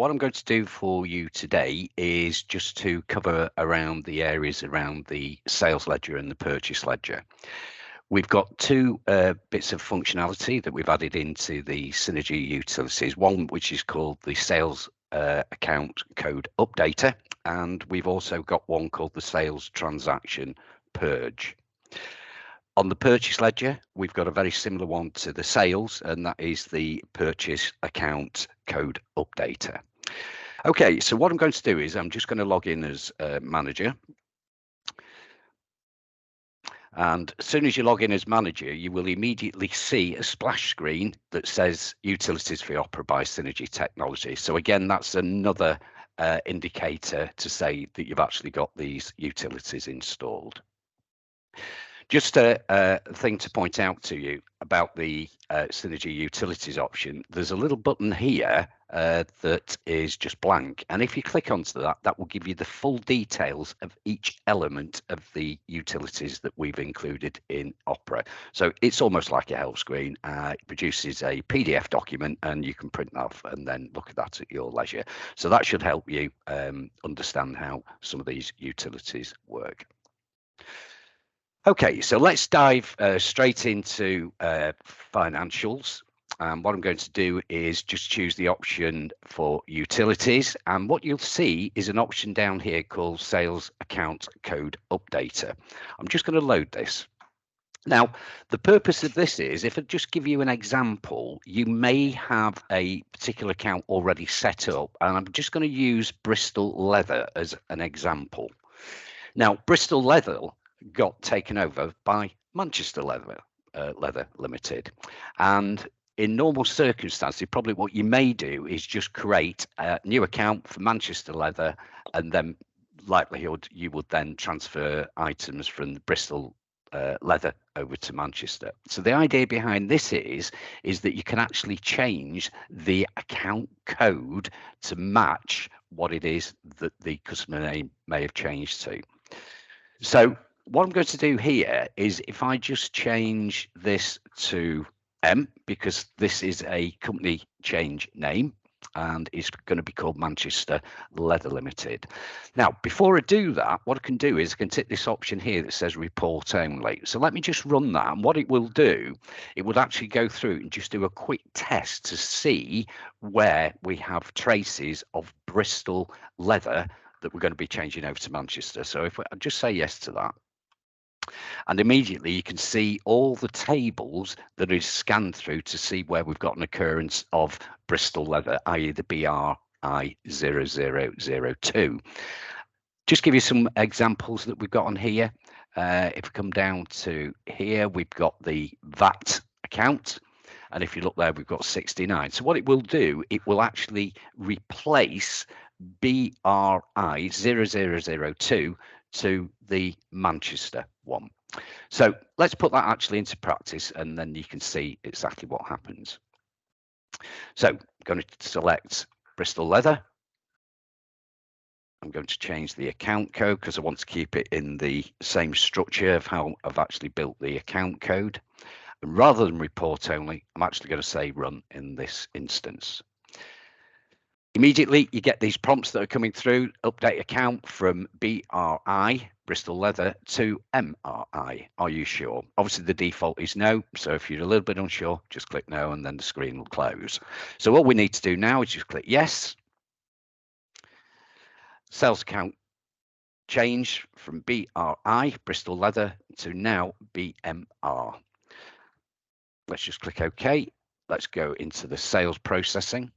what I'm going to do for you today is just to cover around the areas around the sales ledger and the purchase ledger. We've got two bits of functionality that we've added into the Synergy utilities, one which is called the sales account code updater, and we've also got one called the sales transaction purge. On the purchase ledger, we've got a very similar one to the sales, and that is the purchase account code updater. Okay, so what I'm going to do is I'm just going to log in as manager. And as soon as you log in as manager, you will immediately see a splash screen that says Utilities for Opera by Synergy Technology. So again, that's another indicator to say that you've actually got these utilities installed. Just a thing to point out to you about the Synergy Utilities option, there's a little button here that is just blank. And if you click onto that, that will give you the full details of each element of the utilities that we've included in Opera. So it's almost like a help screen. It produces a PDF document and you can print that off and then look at that at your leisure. So that should help you understand how some of these utilities work. Okay, so let's dive straight into financials. What I'm going to do is just choose the option for utilities, and what you'll see is an option down here called Sales Account Code Updater. I'm just going to load this. Now, the purpose of this is, if I just give you an example, you may have a particular account already set up, and I'm just going to use Bristol Leather as an example. Now, Bristol Leather got taken over by Manchester Leather Limited, and in normal circumstances, probably what you may do is just create a new account for Manchester Leather, and then likelihood you would then transfer items from the Bristol Leather over to Manchester. So the idea behind this is that you can actually change the account code to match what it is that the customer name may have changed to. So what I'm going to do here is, if I just change this to M, because this is a company change name and it's going to be called Manchester Leather Limited. Now, before I do that, what I can do is I can tick this option here that says report only. So let me just run that, and what it will do, it would actually go through and just do a quick test to see where we have traces of Bristol Leather that we're going to be changing over to Manchester. So if I just say yes to that, and immediately you can see all the tables that is scanned through to see where we've got an occurrence of Bristol Leather, i.e. the BRI 0002. Just give you some examples that we've got on here. If we come down to here, we've got the VAT account. And if you look there, we've got 69. So what it will do, it will actually replace BRI 0002 to the Manchester one. So let's put that actually into practice, and then you can see exactly what happens. So I'm going to select Bristol Leather. I'm going to change the account code because I want to keep it in the same structure of how I've actually built the account code. And rather than report only, I'm actually going to say run in this instance. Immediately, you get these prompts that are coming through: update account from BRI, Bristol Leather, to MRI. Are you sure? Obviously, the default is no. So if you're a little bit unsure, just click no, and then the screen will close. So all we need to do now is just click yes. Sales account change from BRI, Bristol Leather, to now BMR. Let's just click OK. Let's go into the sales processing.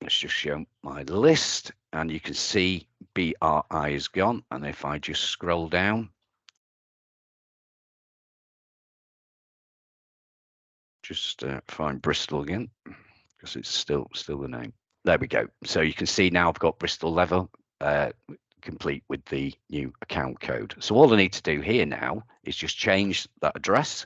Let's just show my list, and you can see BRI is gone. And if I just scroll down, just find Bristol again, because it's still the name. There we go. So you can see now I've got Bristol Leather complete with the new account code. So all I need to do here now is just change that address.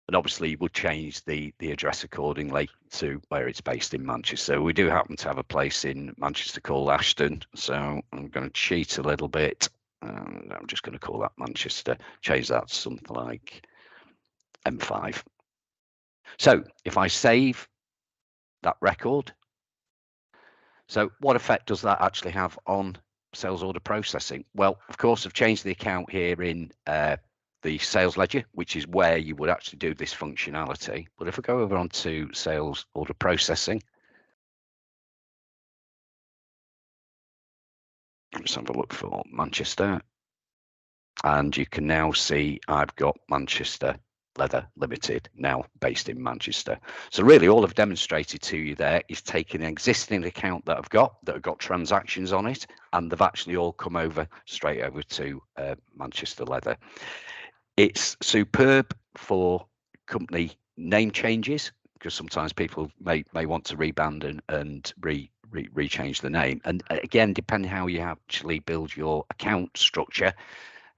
And obviously we'll change the address accordingly to where it's based in Manchester. We do happen to have a place in Manchester called Ashton, so I'm going to cheat a little bit, and I'm just going to call that Manchester, change that to something like M5. So if I save that record, so what effect does that actually have on sales order processing? Well, of course, I've changed the account here in the sales ledger, which is where you would actually do this functionality. But if I go over onto sales order processing, let's have a look for Manchester. And you can now see I've got Manchester Leather Limited now based in Manchester. So really all I've demonstrated to you there is taking an existing account that I've got transactions on it, and they've actually all come over straight over to Manchester Leather. It's superb for company name changes, because sometimes people may want to rebrand and rechange the name. And again, depending how you actually build your account structure,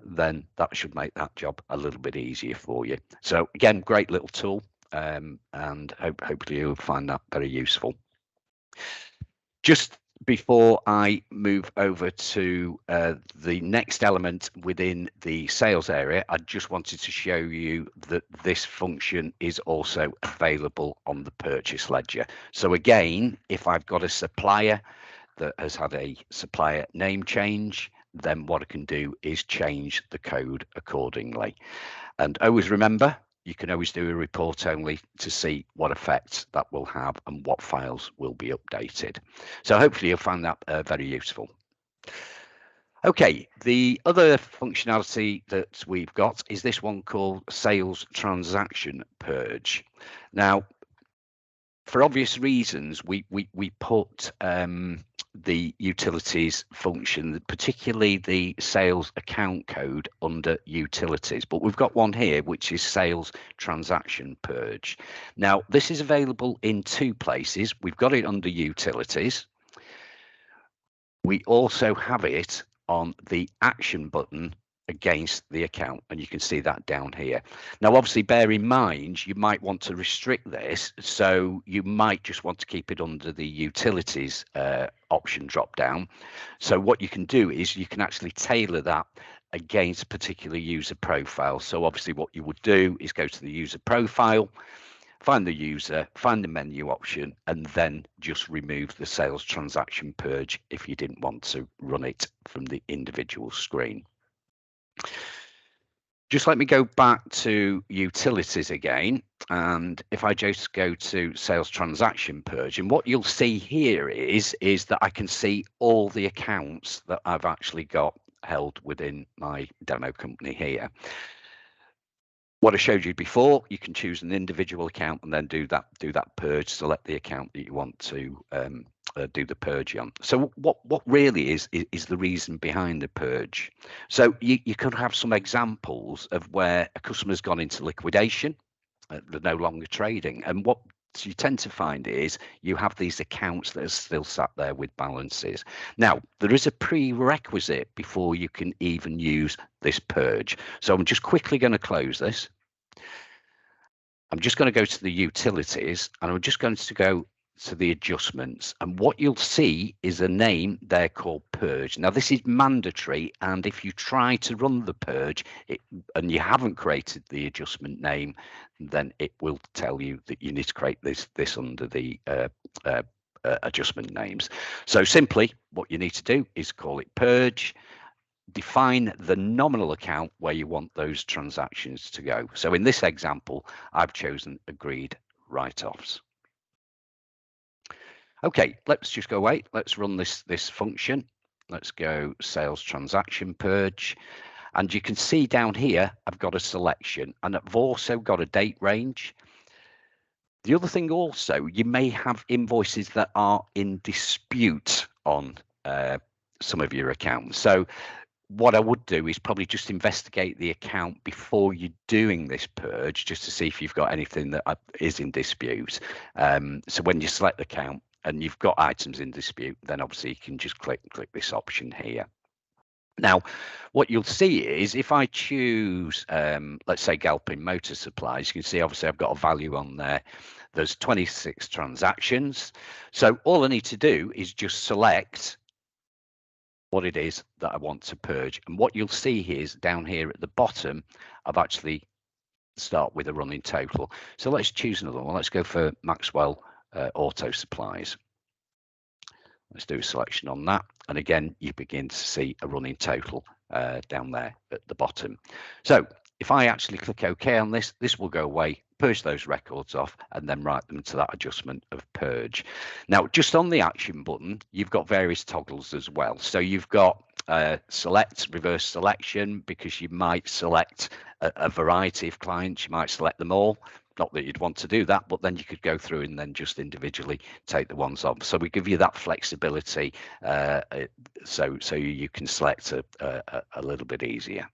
then that should make that job a little bit easier for you. So again, great little tool, and hopefully you'll find that very useful. Just before I move over to the next element within the sales area, I just wanted to show you that this function is also available on the purchase ledger. So again, if I've got a supplier that has had a supplier name change, then what I can do is change the code accordingly. And always remember, you can always do a report only to see what effects that will have and what files will be updated. So hopefully you'll find that very useful. Okay, the other functionality that we've got is this one called Sales Transaction Purge. Now, for obvious reasons, we put the utilities function, particularly the sales account code, under utilities, but we've got one here which is Sales Transaction Purge. Now this is available in two places. We've got it under utilities. We also have it on the action button against the account, and you can see that down here. Now obviously bear in mind you might want to restrict this, so you might just want to keep it under the utilities option drop down. So what you can do is you can actually tailor that against a particular user profile. So obviously what you would do is go to the user profile, find the user, find the menu option, and then just remove the sales transaction purge if you didn't want to run it from the individual screen. Just let me go back to utilities again, and if I just go to sales transaction purge, and what you'll see here is that I can see all the accounts that I've actually got held within my demo company here. What I showed you before, you can choose an individual account and then do that purge, select the account that you want to do the purge on. So what really is the reason behind the purge? So you could have some examples of where a customer's gone into liquidation, they're no longer trading, and what you tend to find is you have these accounts that are still sat there with balances. Now there is a prerequisite before you can even use this purge. So I'm just quickly going to close this. I'm just going to go to the utilities, and I'm just going to go to the adjustments, and what you'll see is a name there called purge. Now this is mandatory, and if you try to run the purge and you haven't created the adjustment name, then it will tell you that you need to create this under the adjustment names. So simply what you need to do is call it purge, define the nominal account where you want those transactions to go. So in this example, I've chosen agreed write-offs. Okay, let's just go away. Let's run this function. Let's go sales transaction purge. And you can see down here, I've got a selection, and I've also got a date range. The other thing also, you may have invoices that are in dispute on some of your accounts. So what I would do is probably just investigate the account before you're doing this purge, just to see if you've got anything that is in dispute. So when you select the account and you've got items in dispute, then obviously you can just click this option here. Now, what you'll see is if I choose, let's say Galpin Motor Supplies, you can see obviously I've got a value on there. There's 26 transactions. So all I need to do is just select what it is that I want to purge. And what you'll see here is down here at the bottom, I've actually start with a running total. So let's choose another one. Let's go for Maxwell Auto Supplies. Let's do a selection on that. And again, you begin to see a running total down there at the bottom. So if I actually click OK on this, this will go away, purge those records off, and then write them to that adjustment of purge. Now, just on the action button, you've got various toggles as well. So you've got select, reverse selection, because you might select a variety of clients. You might select them all. Not that you'd want to do that, but then you could go through and then just individually take the ones off. So we give you that flexibility, so you can select a little bit easier.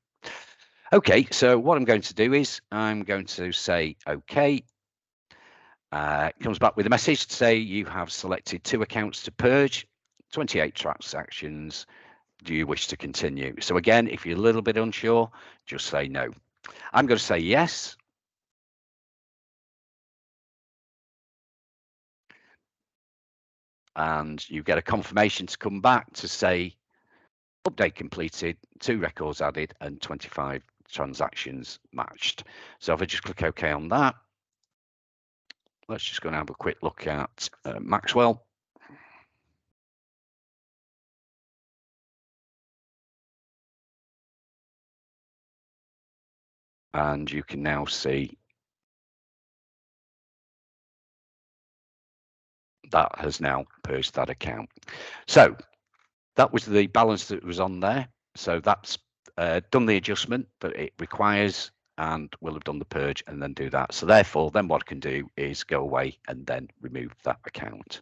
Okay, so what I'm going to do is I'm going to say OK. It comes back with a message to say you have selected 2 accounts to purge, 28 transactions. Do you wish to continue? So again, if you're a little bit unsure, just say no. I'm going to say yes. And you get a confirmation to come back to say update completed, 2 records added, and 25 transactions matched. So if I just click OK on that, let's just go and have a quick look at Maxwell. And you can now see that has now purged that account. So that was the balance that was on there. So that's done the adjustment that it requires, and we'll have done the purge and then do that. So therefore, then what I can do is go away and then remove that account.